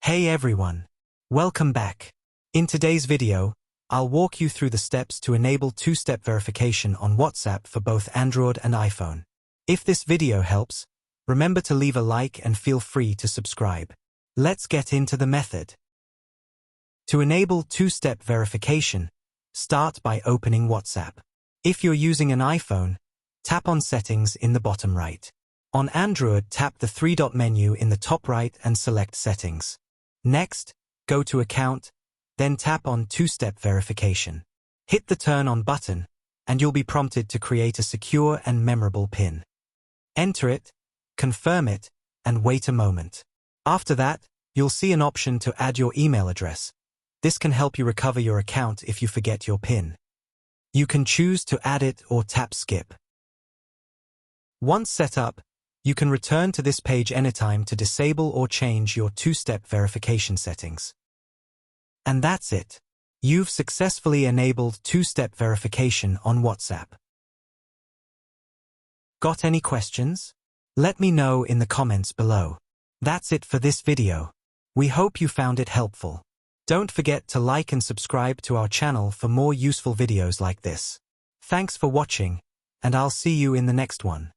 Hey everyone! Welcome back. In today's video, I'll walk you through the steps to enable two-step verification on WhatsApp for both Android and iPhone. If this video helps, remember to leave a like and feel free to subscribe. Let's get into the method. To enable two-step verification, start by opening WhatsApp. If you're using an iPhone, tap on Settings in the bottom right. On Android, tap the three-dot menu in the top right and select Settings. Next, go to Account, then tap on Two-Step Verification. Hit the Turn On button, and you'll be prompted to create a secure and memorable PIN. Enter it, confirm it, and wait a moment. After that, you'll see an option to add your email address. This can help you recover your account if you forget your PIN. You can choose to add it or tap Skip. Once set up, you can return to this page anytime to disable or change your two-step verification settings. And that's it. You've successfully enabled two-step verification on WhatsApp. Got any questions? Let me know in the comments below. That's it for this video. We hope you found it helpful. Don't forget to like and subscribe to our channel for more useful videos like this. Thanks for watching, and I'll see you in the next one.